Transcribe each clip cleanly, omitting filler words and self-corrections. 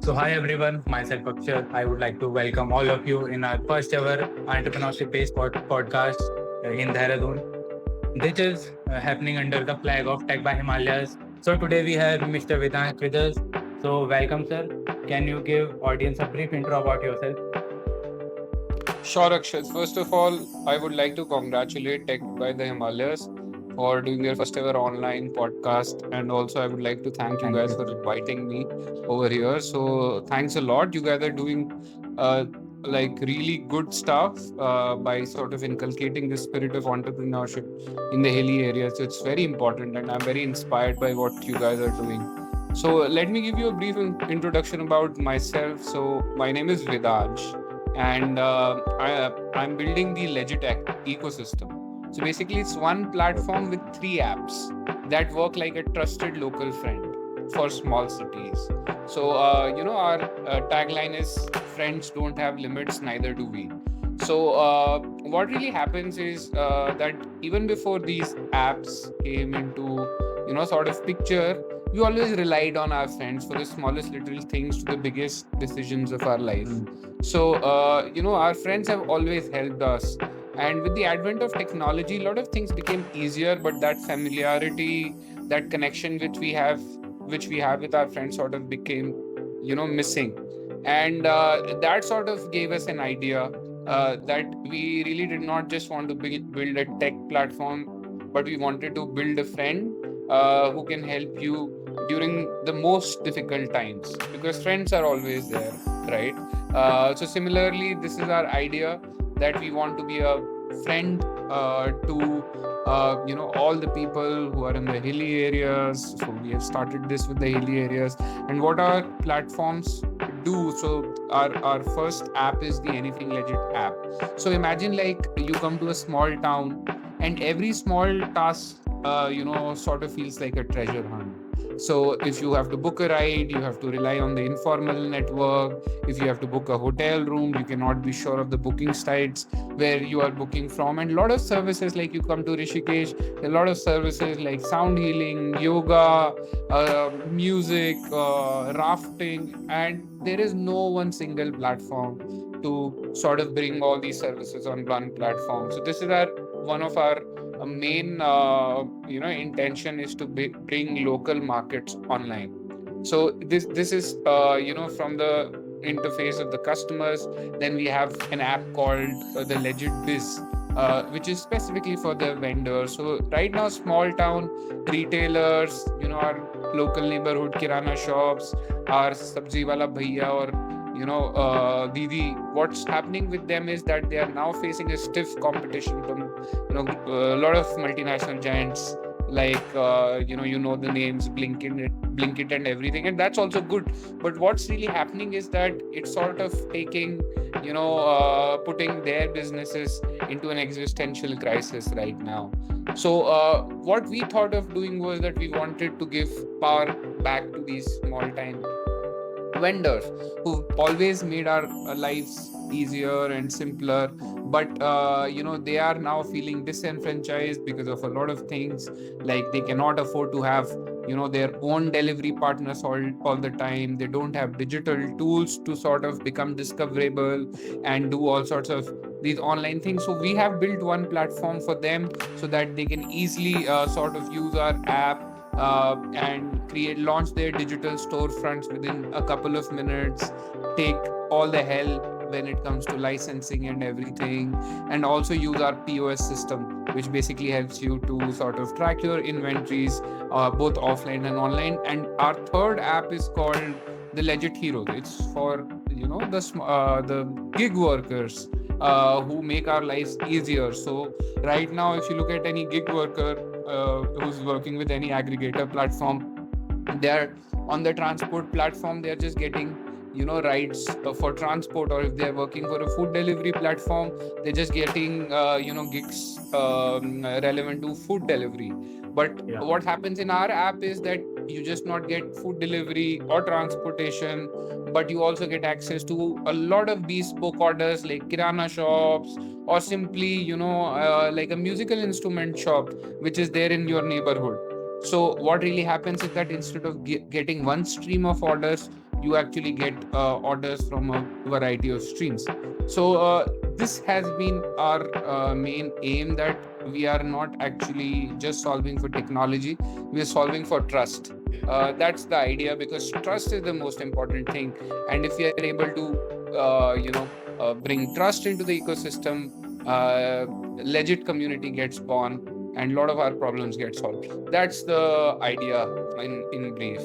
So, hi everyone, myself Akshar. I would like to welcome all of you in our first ever entrepreneurship based podcast in Dehradun. This is happening under the flag of Tech by Himalayas. So, today we have Mr. Vedansh with us. So, welcome, sir. Can you give audience a brief intro about yourself? Sure, Akshat. First of all, I would like to congratulate Tech by the Himalayas for doing their first ever online podcast. And also, I would like to thank you Thank guys you. for inviting me over here. So, thanks a lot. You guys are doing uh, really good stuff by sort of inculcating the spirit of entrepreneurship in the hilly areas. So, it's very important. And I'm very inspired by what you guys are doing. So, let me give you a brief introduction about myself. So, my name is Vedansh and I'm building the ecosystem. So basically, it's one platform with three apps that work like a trusted local friend for small cities. So our tagline is "Friends don't have limits, neither do we." So what really happens is that even before these apps came into sort of picture, we always relied on our friends for the smallest little things to the biggest decisions of our life. So, our friends have always helped us. And with the advent of technology, a lot of things became easier, but that familiarity, that connection which we have with our friends sort of became, missing. And that sort of gave us an idea that we really did not just want to build a tech platform, but we wanted to build a friend who can help you during the most difficult times because friends are always there, right? So similarly, this is our idea that we want to be a friend to all the people who are in the hilly areas. So we have started this with the hilly areas, and what our platforms do. So our first app is the Anything Legit app. So imagine like you come to a small town, and every small task, sort of feels like a treasure hunt. So if you have to book a ride, you have to rely on the informal network. If you have to book a hotel room, you cannot be sure of the booking sites where you are booking from. And a lot of services, like you come to Rishikesh, a lot of services like sound healing, yoga, music, rafting, and there is no one single platform to sort of bring all these services on one platform. So this is our one of our main intention is to bring local markets online. So this is from the interface of the customers. Then we have an app called the Legit Biz, which is specifically for the vendors. So right now, small town retailers, our local neighborhood kirana shops, our sabzi wala bhaiya or Didi, what's happening with them is that they are now facing a stiff competition from a lot of multinational giants like the names Blinkit and everything, and that's also good. But what's really happening is that it's sort of taking putting their businesses into an existential crisis right now. So what we thought of doing was that we wanted to give power back to these small time vendors who always made our lives easier and simpler, but they are now feeling disenfranchised because of a lot of things, like they cannot afford to have their own delivery partners all the time. They don't have digital tools to sort of become discoverable and do all sorts of these online things. So we have built one platform for them so that they can easily sort of use our app and launch their digital storefronts within a couple of minutes, take all the help when it comes to licensing and everything, and also use our POS system, which basically helps you to sort of track your inventories both offline and online. And our third app is called the Legit Heroes. It's for the gig workers who make our lives easier. So right now, if you look at any gig worker who's working with any aggregator platform, they're on the transport platform, they're just getting rides for transport, or if they're working for a food delivery platform, they're just getting gigs relevant to food delivery. But Yeah. what happens in our app is that you just not get food delivery or transportation, but you also get access to a lot of bespoke orders like kirana shops, or simply like a musical instrument shop which is there in your neighborhood. So what really happens is that instead of getting one stream of orders, you actually get orders from a variety of streams. So this has been our main aim, that we are not actually just solving for technology, we are solving for trust. That's the idea, because trust is the most important thing. And if we are able to bring trust into the ecosystem, legit community gets born, and a lot of our problems get solved. That's the idea in brief.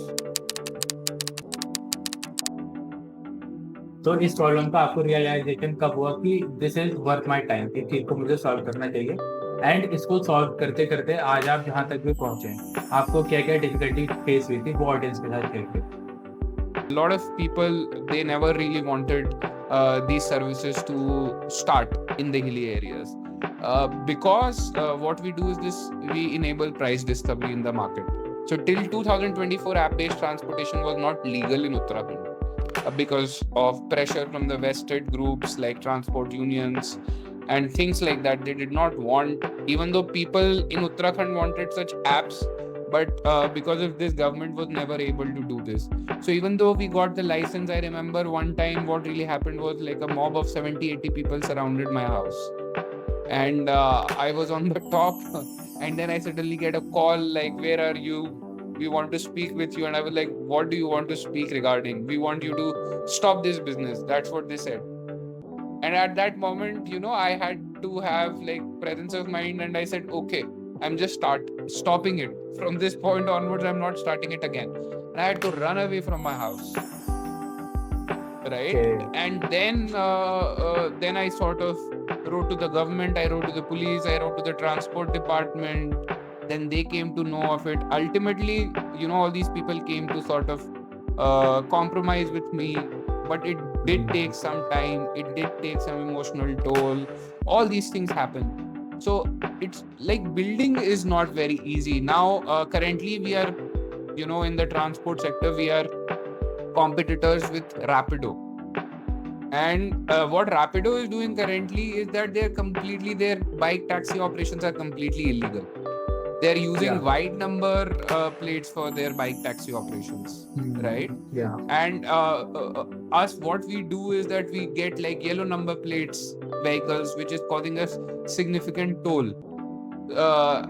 तो इस problem का आपको realisation कब हुआ कि this is worth my time, इस चीज को मुझे सॉल्व करना चाहिए, एंड इसको सॉल्व करते करते आज आप जहाँ तक भी पहुंचे, आपको क्या क्या डिफिकल्टी फेस हुई थी, वो ऑडियंस के साथ शेयर करें। A lot of people, they never really wanted these services to start in the hilly areas, because what we do is this: we enable price discovery in the market. So till 2024, app-based transportation was not legal in Uttarakhand, because of pressure from the vested groups like transport unions and things like that. They did not want, even though people in Uttarakhand wanted such apps, but because of this, government was never able to do this. So even though we got the license, I remember one time what really happened was, like, a mob of 70-80 people surrounded my house, and I was on the top and then I suddenly get a call like, where are you, we want to speak with you. And I was like, what do you want to speak regarding? We want you to stop this business. That's what they said. And at that moment, I had to have like presence of mind, and I said, okay, I'm just stopping it. From this point onwards, I'm not starting it again. And I had to run away from my house. Right? Okay. And then I sort of wrote to the government, I wrote to the police, I wrote to the transport department. Then they came to know of it. Ultimately, all these people came to sort of compromise with me. But it did take some time. It did take some emotional toll. All these things happen. So it's like building is not very easy. Now, currently we are, in the transport sector, we are competitors with Rapido. And what Rapido is doing currently is that their bike taxi operations are completely illegal. They're using white number plates for their bike taxi operations, right? Yeah. And us, what we do is that we get like yellow number plates vehicles, which is causing us significant toll.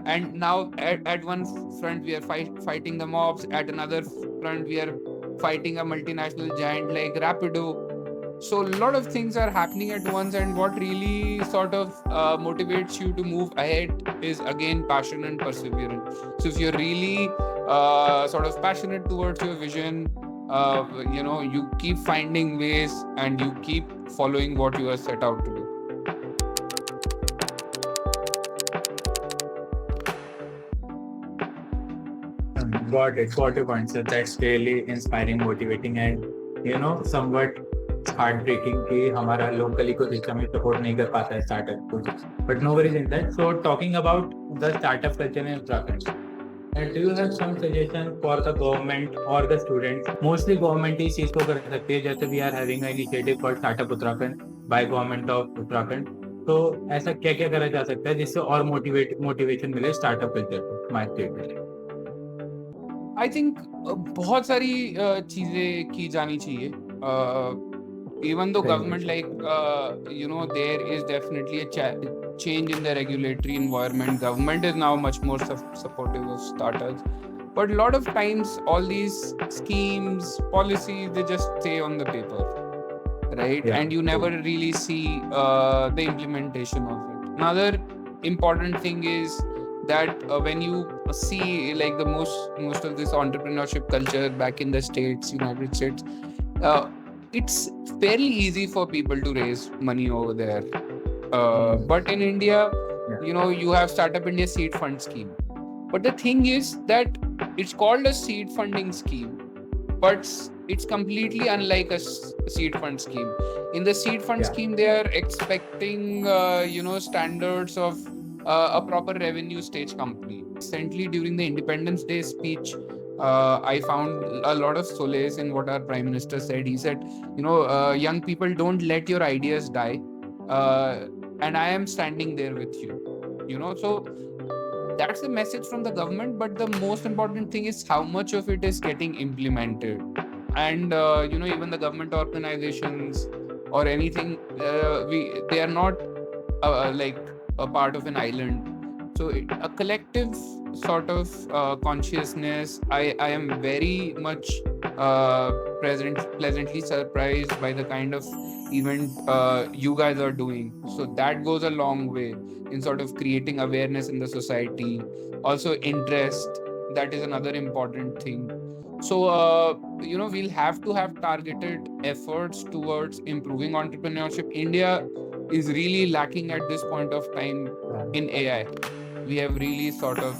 And now at one front we are fighting the mobs, at another front we are fighting a multinational giant like Rapido. So a lot of things are happening at once, and what really sort of motivates you to move ahead is again passion and perseverance. So if you're really sort of passionate towards your vision, you keep finding ways and you keep following what you are set out to do. Got it. Got your point, sir. That's really inspiring, motivating, and somewhat heartbreaking कि हमारा local ecosystem में support नहीं कर पाता है startup को. But no worries in that. So talking about the startup culture in Uttarakhand, and do you have some suggestion for the government or the students? Mostly government इस चीज को कर सकती है, जैसे we are having an initiative called Startup Uttarakhand by government of Uttarakhand. तो ऐसा क्या क्या करा जा सकता है जिससे और मोटिवेशन मिले स्टार्टअप कल्चर को हमारे स्टेट में? I think बहुत सारी चीजें की जानी चाहिए. Even though government there is definitely a change in the regulatory environment. Government is now much more supportive of startups. But a lot of times all these schemes, policies, they just stay on the paper, right? Yeah. And you never really see the implementation of it. Another important thing is that when you see like the most of this entrepreneurship culture back in the States, United States, it's fairly easy for people to raise money over there. But in India, you have Startup India Seed Fund Scheme. But the thing is that it's called a seed funding scheme, but it's completely unlike a seed fund scheme. In the seed fund scheme, they are expecting, standards of a proper revenue stage company. Recently, during the Independence Day speech, I found a lot of solace in what our Prime Minister said. He said, young people, don't let your ideas die. And I am standing there with you. So that's the message from the government. But the most important thing is how much of it is getting implemented. and even the government organizations or anything, they are not like a part of an island. So a collective sort of consciousness. I am very much pleasantly surprised by the kind of event you guys are doing. So that goes a long way in sort of creating awareness in the society. Also interest, that is another important thing. So we'll have to have targeted efforts towards improving entrepreneurship. India is really lacking at this point of time in AI. We have really sort of,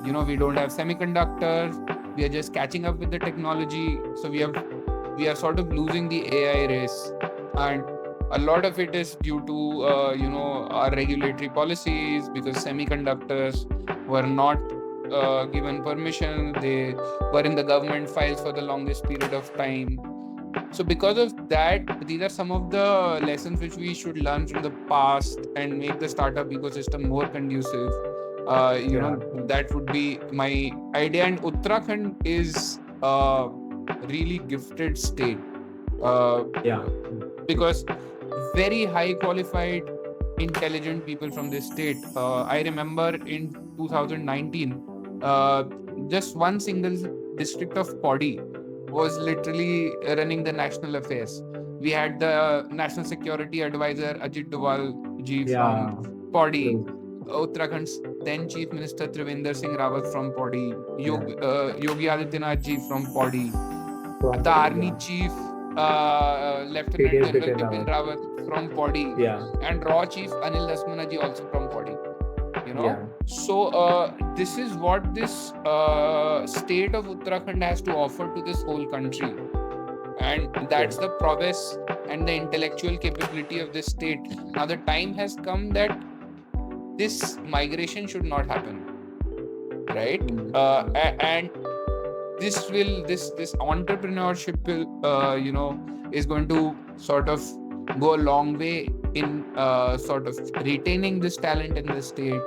we don't have semiconductors. We are just catching up with the technology. So we are sort of losing the AI race, and a lot of it is due to our regulatory policies, because semiconductors were not given permission. They were in the government files for the longest period of time. So because of that, these are some of the lessons which we should learn from the past and make the startup ecosystem more conducive. That would be my idea. And Uttarakhand is a really gifted state. Because very high qualified, intelligent people from this state. I remember in 2019, just one single district of Podi was literally running the national affairs. We had the National Security Advisor Ajit Doval ji from Podi, Uttarakhand's then Chief Minister Trivendra Singh Rawat from Podi, Yogi Adityanath ji from Podi, the Army Chief Lieutenant General Bipin Rawat from Podi, and Raw Chief Anil Dasmana ji also from Podi. So this is what this state of Uttarakhand has to offer to this whole country, and that's the prowess and the intellectual capability of this state. Now the time has come that this migration should not happen, right? And this entrepreneurship will is going to sort of go a long way in sort of retaining this talent in the state,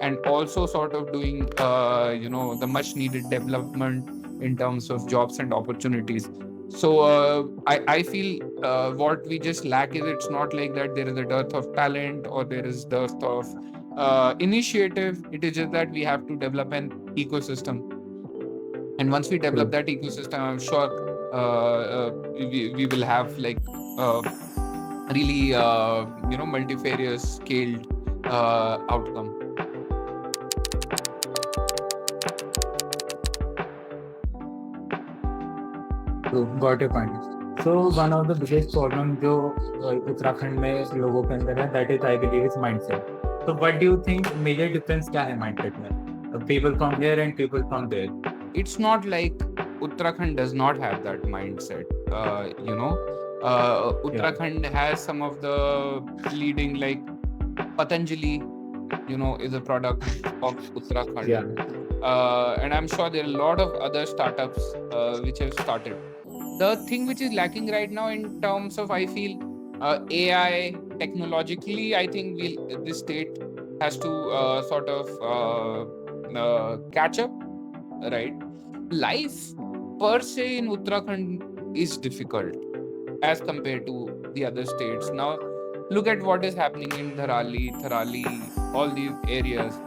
and also sort of doing the much needed development in terms of jobs and opportunities. So I feel what we just lack is, it's not like that there is a dearth of talent or there is dearth of initiative. It is just that we have to develop an ecosystem, and once we develop that ecosystem, I'm sure we will have like really multifarious scaled outcome. Got your point. So one of the biggest problem जो उत्तराखंड में लोगों के अंदर है, that is I believe is mindset. So what do you think major difference क्या है mindset में? People from here and people from there. It's not like Uttarakhand does not have that mindset. Uttarakhand has some of the leading, like Patanjali, is a product of Uttarakhand. And I'm sure there are a lot of other startups which have started. The thing which is lacking right now in terms of, I feel, AI, technologically, I think this state has to sort of catch up, right? Life per se in Uttarakhand is difficult as compared to the other states. Now, look at what is happening in Tharali, all these areas.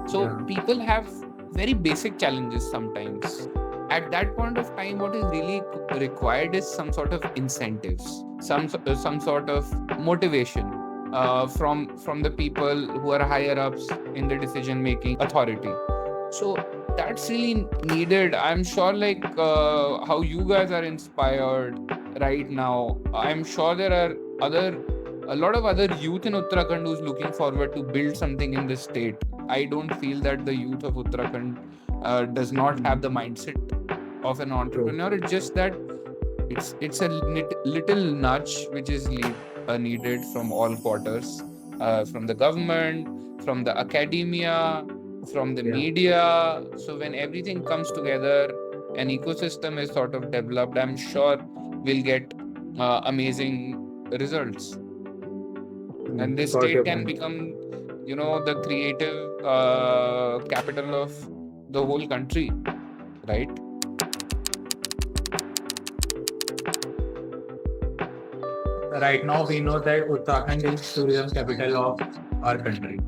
So people have very basic challenges sometimes. At that point of time, what is really required is some sort of incentives, some sort of motivation from the people who are higher ups in the decision-making authority. So that's really needed. I'm sure, like how you guys are inspired right now, I'm sure there are a lot of other youth in Uttarakhand who's looking forward to build something in this state. I don't feel that the youth of Uttarakhand does not have the mindset of an entrepreneur. It's just that it's a little nudge which is needed from all quarters, from the government, from the academia, from the media. So when everything comes together, an ecosystem is sort of developed, I'm sure we'll get amazing results. And this state can become, the creative capital of the whole country, right? right now we know that Uttarakhand is tourism capital of our country.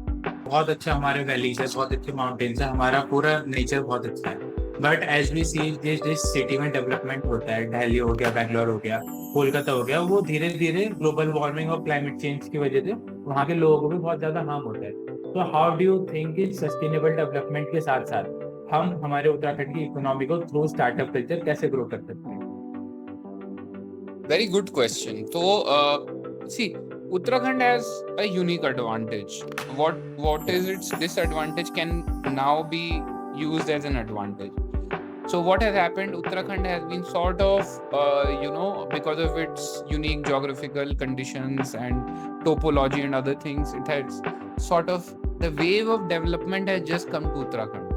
बहुत अच्छा हमारे valleys है, बहुत अच्छे mountains है, हमारा पूरा nature बहुत अच्छा है. बट एज वी सी जिस जिस सिटी में डेवलपमेंट होता है, दिल्ली हो गया, बैंगलोर हो गया, कोलकाता हो गया, वो धीरे धीरे ग्लोबल वार्मिंग और क्लाइमेट चेंज की वजह से वहाँ के लोगों को भी बहुत ज्यादा हार्म होता है. तो हाउ डू यू थिंक कि सस्टेनेबल डेवलपमेंट के साथ साथ हम हमारे उत्तराखंड की इकोनॉमी को थ्रू स्टार्टअप कल्चर कैसे ग्रो कर सकते हैं? Very good question. So, see, Uttarakhand has a unique advantage. What is its disadvantage can now be used as an advantage. So what has happened? Uttarakhand has been sort of, because of its unique geographical conditions and topology and other things, it has sort of the wave of development has just come to Uttarakhand,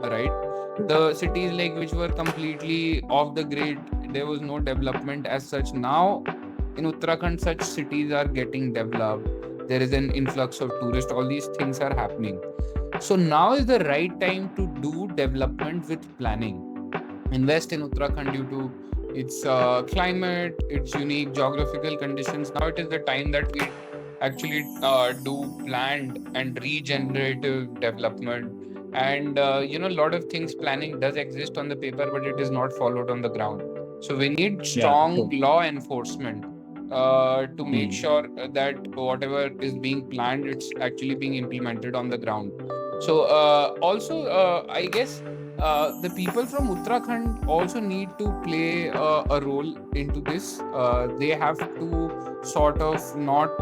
right? The cities like which were completely off the grid, there was no development as such. Now in Uttarakhand, such cities are getting developed. There is an influx of tourists. All these things are happening. So now is the right time to do development with planning. Invest in Uttarakhand due to its climate, its unique geographical conditions. Now it is the time that we actually do planned and regenerative development. And a lot of things planning does exist on the paper, but it is not followed on the ground. So we need strong law enforcement to make sure that whatever is being planned, it's actually being implemented on the ground. So also, I guess the people from Uttarakhand also need to play a role into this. They have to sort of not,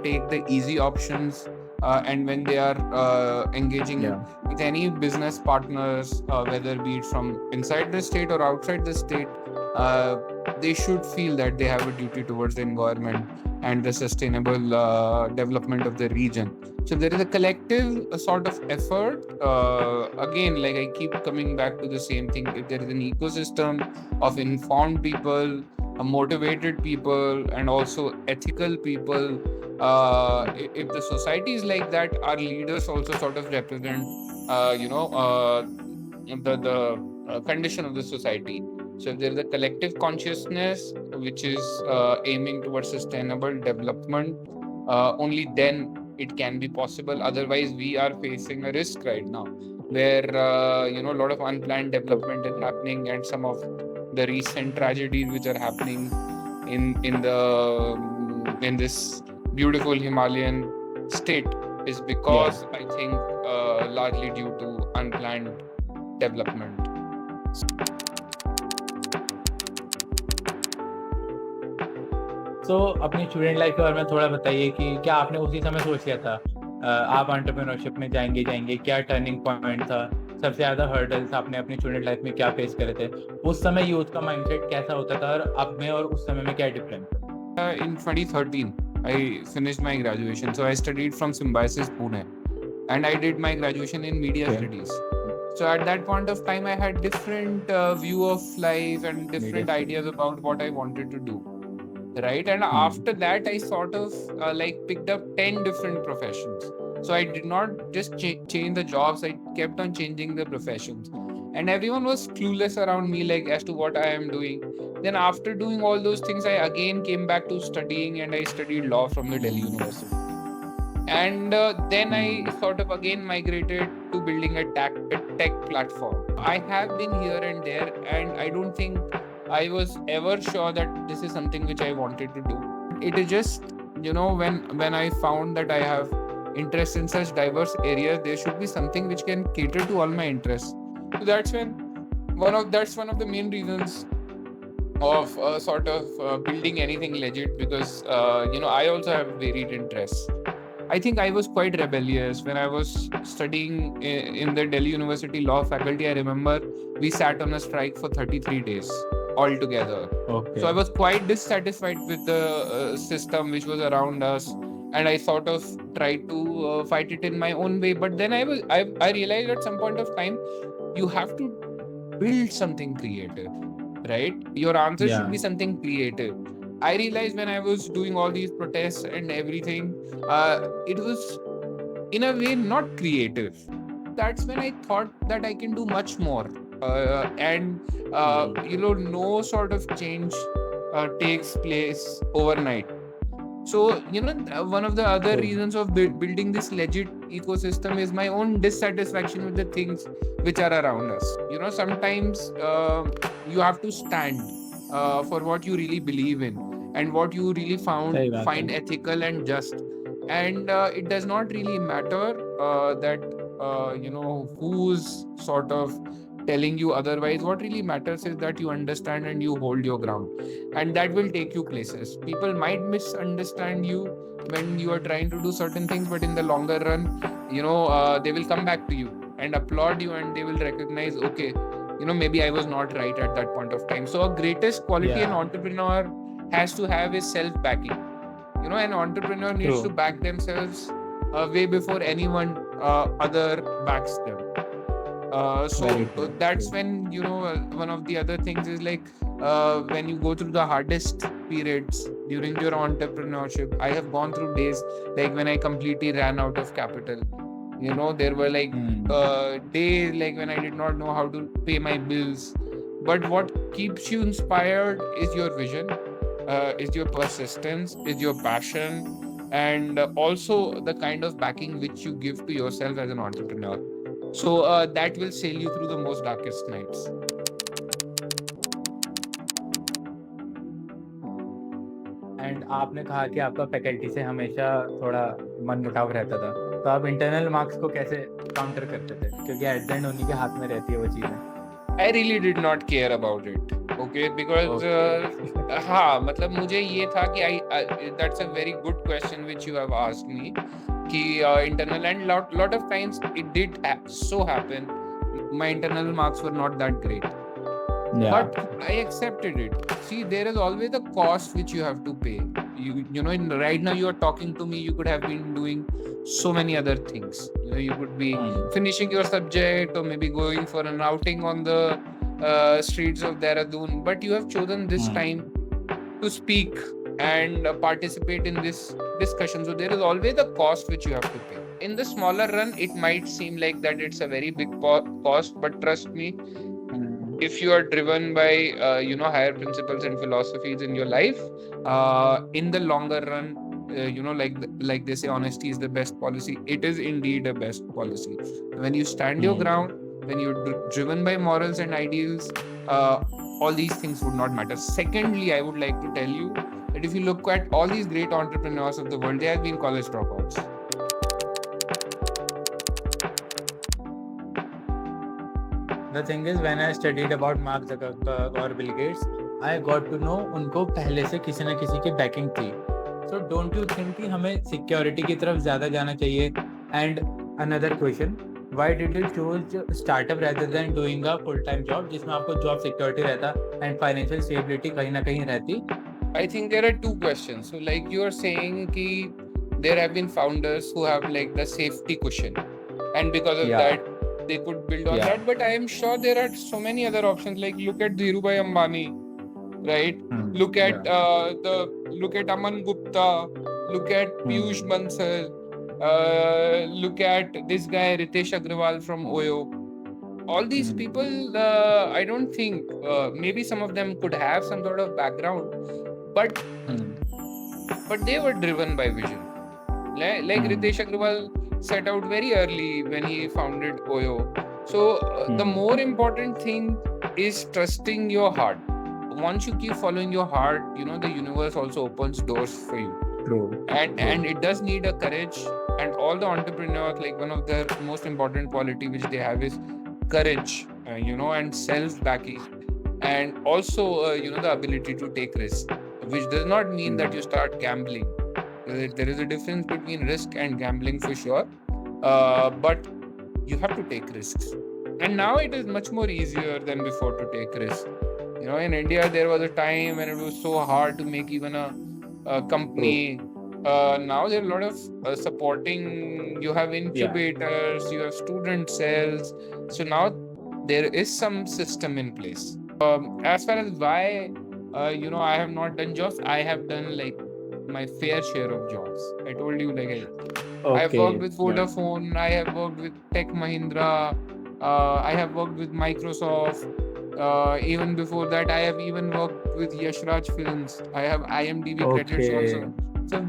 take the easy options. And when they are engaging with any business partners, whether be it from inside the state or outside the state, they should feel that they have a duty towards the environment and the sustainable development of the region. So there is a collective sort of effort. Again, like I keep coming back to the same thing. If there is an ecosystem of informed people, motivated people, and also ethical people, if the society is like that, our leaders also sort of represent, the condition of the society. So if there is a collective consciousness which is aiming towards sustainable development, only then it can be possible. Otherwise, we are facing a risk right now, where a lot of unplanned development is happening, and some of the recent tragedies which are happening in this beautiful Himalayan state is because I think largely due to unplanned development. So, अपनी student life के बारे में थोड़ा बताइए कि क्या आपने उसी समय सोच लिया था आप एंटरप्रेन्योरशिप में जाएंगे, क्या टर्निंग पॉइंट था, सबसे ज्यादा हर्डल्स आपने अपनी स्टूडेंट लाइफ में क्या फेस करे थे, उस समय यूथ का माइंडसेट कैसा होता था और अब में और उस समय में क्या डिफरेंस था? In 2013, I finished my graduation. So I studied from Symbiosis, Pune, and I did my graduation in media studies. So at that point of time, I had different view of life and different ideas about what I wanted to do. Right, and after that I sort of picked up 10 different professions. So I did not just change the jobs, I kept on changing the professions, and everyone was clueless around me as to what I am doing. Then after doing all those things, I again came back to studying, and I studied law from the Delhi University. And then I sort of again migrated to building a tech platform. I have been here and there, and I don't think I was ever sure that this is something which I wanted to do. It is just, when I found that I have interest in such diverse areas, there should be something which can cater to all my interests. So that's one of the main reasons of sort of building anything legit, because I also have varied interests. I think I was quite rebellious when I was studying in the Delhi University law faculty. I remember we sat on a strike for 33 days. Altogether. Okay. So I was quite dissatisfied with the system which was around us, and I sort of tried to fight it in my own way. But then I realized at some point of time, you have to build something creative, right? Your answer should be something creative. I realized when I was doing all these protests and everything, it was in a way not creative. That's when I thought that I can do much more. No sort of change takes place overnight. So, one of the other True. reasons of building this legit ecosystem is my own dissatisfaction with the things which are around us. Sometimes you have to stand for what you really believe in and what you really सही बात find है. ethical and just. And it does not really matter that, who's sort of telling you otherwise. What really matters is that you understand and you hold your ground, and that will take you places. People might misunderstand you when you are trying to do certain things, but in the longer run, they will come back to you and applaud you, and they will recognize, okay, maybe I was not right at that point of time. So a greatest quality an Yeah. entrepreneur has to have is self-backing. An entrepreneur needs to True. back themselves way before anyone other backs them. Very true. That's True. when, one of the other things is like, when you go through the hardest periods during your entrepreneurship. I have gone through days like when I completely ran out of capital. There were like days like when I did not know how to pay my bills. But what keeps you inspired is your vision, is your persistence, is your passion, and also the kind of backing which you give to yourself as an entrepreneur. So that will sail you through the most darkest nights. And आपने कहा कि आपका faculty से हमेशा थोड़ा मनमुटाव रहता था, तो आप इंटरनल मार्क्स को कैसे काउंटर करते थे, क्योंकि एट द एंड उन्हीं के हाथ में रहती है वो चीज़ें. I really did not care about it. Okay, because okay. हाँ, मतलब मुझे ये था कि that's a very good question which you have asked me, कि internal, and lot of times it did so happen my internal marks were not that great. Yeah. But I accepted it. See, there is always a cost which you have to pay. Right now you are talking to me, you could have been doing so many other things. You could be finishing your subject, or maybe going for an outing on the streets of Dehradun. But you have chosen this time to speak and participate in this discussion. So there is always a cost which you have to pay. In the smaller run, it might seem like that it's a very big cost, but trust me, if you are driven by higher principles and philosophies in your life, in the longer run, like they say, honesty is the best policy. It is indeed a best policy. When you stand your ground, when you're driven by morals and ideals, all these things would not matter. Secondly, I would like to tell you that if you look at all these great entrepreneurs of the world, they have been college dropouts. The thing is, when I studied about Mark Zuckerberg or Bill Gates, I got to know उनको पहले से किसी न किसी की banking थी. So don't you think कि हमें सिक्योरिटी की तरफ ज़्यादा जाना चाहिए? And another question, why did you choose startup rather than doing a full-time job जिसमें आपको job security रहता and financial stability कहीं ना कहीं रहती? I think there are two questions. So like you are saying कि there have been founders who have like the safety cushion, and because of that they could build on that. But I am sure there are so many other options. Like look at Dhirubhai Ambani, right? Look at look at Aman Gupta, look at Piyush Bansal, look at this guy Ritesh Agrawal from Oyo. All these people, I don't think, maybe some of them could have some sort of background, but they were driven by vision. Like Ritesh Agrawal set out very early when he founded Oyo. So the more important thing is trusting your heart. Once you keep following your heart, the universe also opens doors for you. True. And it does need a courage. And all the entrepreneurs, like one of the most important quality which they have is courage, and self-backing, and also the ability to take risk, which does not mean that you start gambling. There is a difference between risk and gambling for sure, but you have to take risks. And now it is much more easier than before to take risks. In India there was a time when it was so hard to make even a company. Now there are a lot of supporting. You have incubators, you have student cells. So now there is some system in place. As far as why I have not done jobs, I have done like my fair share of jobs. I told you, like I have worked with Vodafone, I have worked with Tech Mahindra, I have worked with Microsoft, Even before that, I have even worked with Yashraj Films. I have IMDb credits Okay. also. So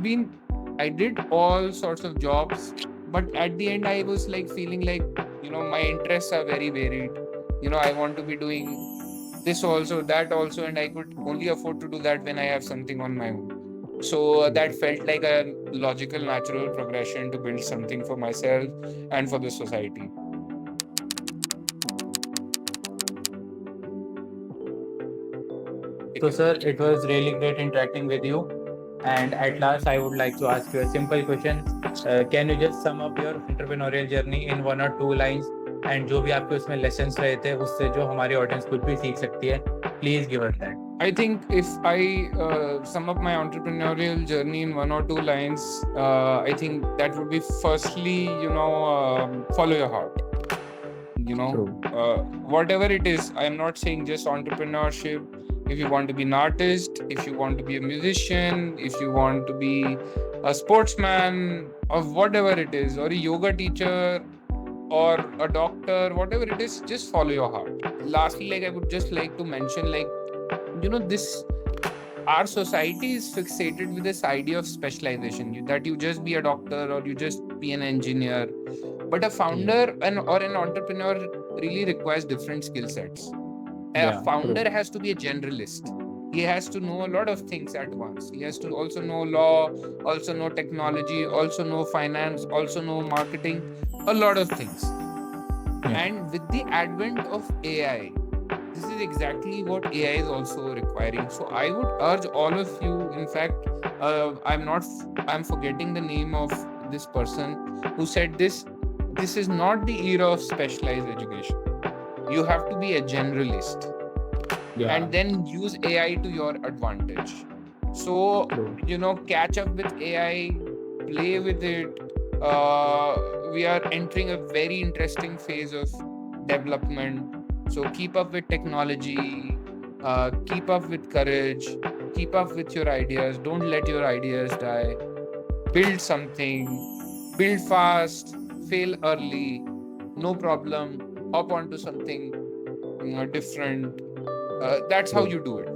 I did all sorts of jobs, but at the end, I was like feeling like, my interests are very varied. I want to be doing this also, that also, and I could only afford to do that when I have something on my own. So that felt like a logical, natural progression to build something for myself and for the society. So, sir, it was really great interacting with you. And at last, I would like to ask you a simple question. Can you just sum up your entrepreneurial journey in 1 or 2 lines? And जो भी आपके उसमें lessons रहे थे, उससे जो हमारी audience कुछ भी सीख सकती है, please give us that. I think if I sum up my entrepreneurial journey in 1 or 2 lines, I think that would be firstly, follow your heart. True. Whatever it is, I am not saying just entrepreneurship. If you want to be an artist, if you want to be a musician, if you want to be a sportsman, or whatever it is, or a yoga teacher, or a doctor, whatever it is, just follow your heart. Lastly, I would just like to mention, this our society is fixated with this idea of specialization, that you just be a doctor or you just be an engineer. But a founder or an entrepreneur really requires different skill sets. A founder has to be a generalist. He has to know a lot of things at once. He has to also know law, also know technology, also know finance, also know marketing, a lot of things. And with the advent of AI, this is exactly what AI is also requiring. So I would urge all of you, in fact, I'm forgetting the name of this person who said this. This is not the era of specialized education. You have to be a generalist and then use AI to your advantage. So, catch up with AI, play with it. We are entering a very interesting phase of development. So keep up with technology, keep up with courage, keep up with your ideas. Don't let your ideas die. Build something, build fast, fail early, no problem. Hop onto something different. That's how you do it.